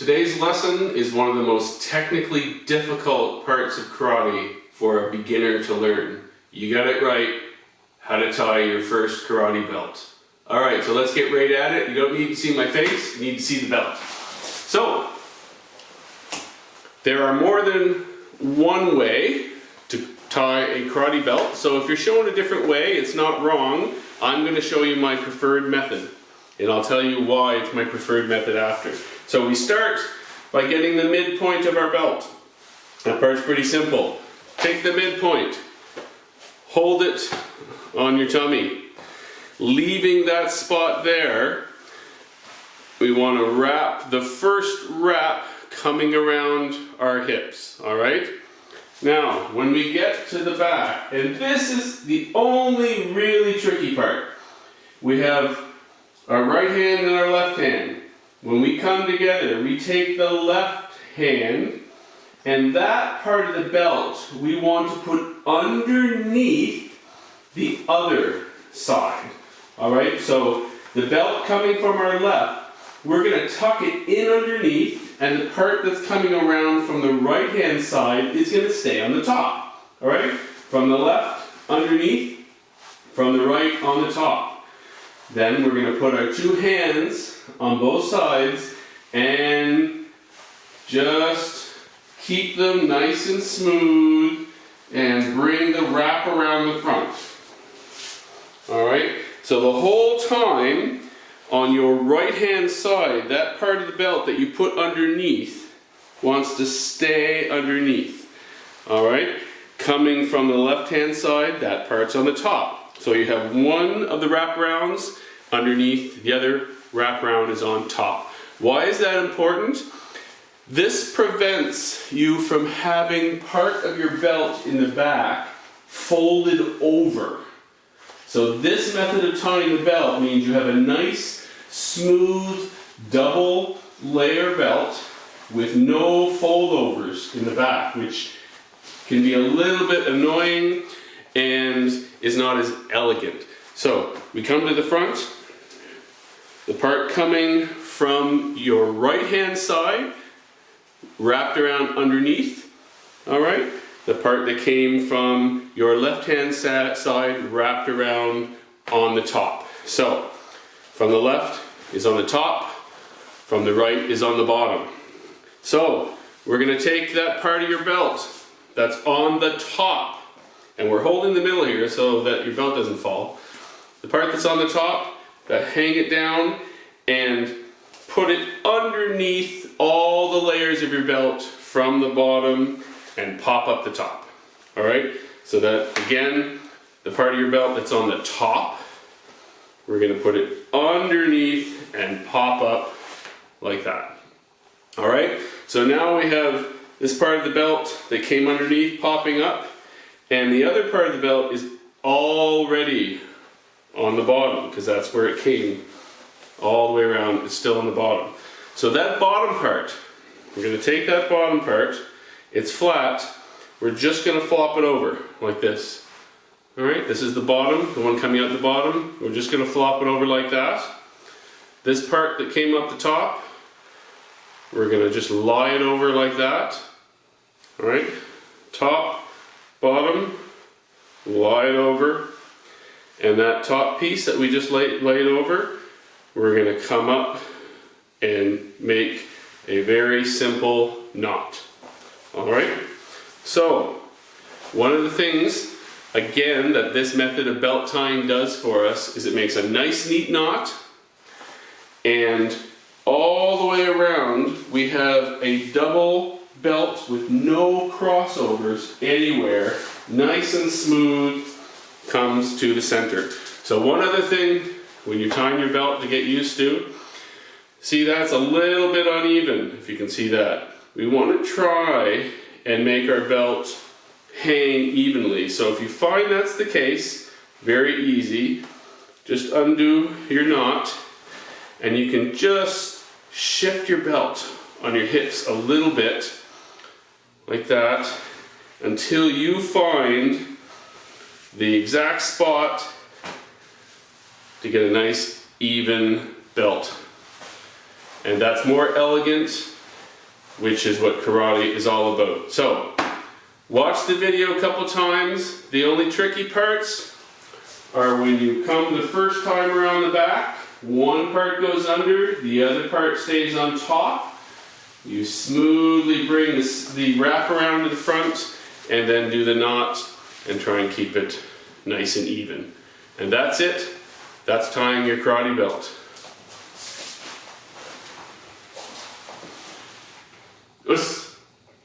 Today's lesson is one of the most technically difficult parts of karate for a beginner to learn. You got it right, how to tie your first karate belt. Alright, so let's get right at it. You don't need to see my face, you need to see the belt. So, there are more than one way to tie a karate belt, so if you're shown a different way, it's not wrong. I'm going to show you my preferred method, and I'll tell you why it's my preferred method after. So we start by getting the midpoint of our belt. That part's pretty simple. Take the midpoint, hold it on your tummy. Leaving that spot there, we want to wrap the first wrap coming around our hips, alright? Now, when we get to the back, and this is the only really tricky part, we have our right hand and our left hand. When we come together, we take the left hand, and that part of the belt we want to put underneath the other side. Alright, so the belt coming from our left, we're going to tuck it in underneath, and the part that's coming around from the right hand side is going to stay on the top. Alright, from the left, underneath, from the right, on the top. Then we're going to put our two hands on both sides and just keep them nice and smooth and bring the wrap around the front. Alright, so the whole time on your right hand side, that part of the belt that you put underneath wants to stay underneath. Alright, coming from the left hand side, that part's on the top. So you have one of the wraparounds underneath, the other wraparound is on top. Why is that important? This prevents you from having part of your belt in the back folded over. So this method of tying the belt means you have a nice, smooth, double layer belt with no foldovers in the back, which can be a little bit annoying and is not as elegant. So we come to the front, the part coming from your right hand side wrapped around underneath, alright? The part that came from your left hand side wrapped around on the top. So from the left is on the top, from the right is on the bottom. So we're going to take that part of your belt that's on the top, and we're holding the middle here so that your belt doesn't fall. The part that's on the top, hang it down and put it underneath all the layers of your belt from the bottom and pop up the top. Alright, so that again, the part of your belt that's on the top, we're going to put it underneath and pop up like that. Alright, so now we have this part of the belt that came underneath popping up, and the other part of the belt is already on the bottom because that's where it came all the way around. It's still on the bottom. So that bottom part, we're going to take that bottom part, it's flat, we're just going to flop it over like this. Alright, this is the bottom, the one coming out the bottom. We're just going to flop it over like that. This part that came up the top, we're going to just lie it over like that. Alright, top, bottom, lie it over. And that top piece that we just laid over, we're going to come up and make a very simple knot. Alright, so one of the things, again, that this method of belt tying does for us is it makes a nice neat knot, and all the way around we have a double belt with no crossovers anywhere, nice and smooth, comes to the center. So one other thing when you're tying your belt to get used to, see that's a little bit uneven, if you can see that. We want to try and make our belt hang evenly. So if you find that's the case, very easy, just undo your knot and you can just shift your belt on your hips a little bit like that until you find the exact spot to get a nice even belt. And that's more elegant which is what karate is all about. So, watch the video a couple times. The only tricky parts are when you come the first time around the back, one part goes under, the other part stays on top. You smoothly bring the wrap around to the front and then do the knot and try and keep it nice and even. And that's it. That's tying your karate belt.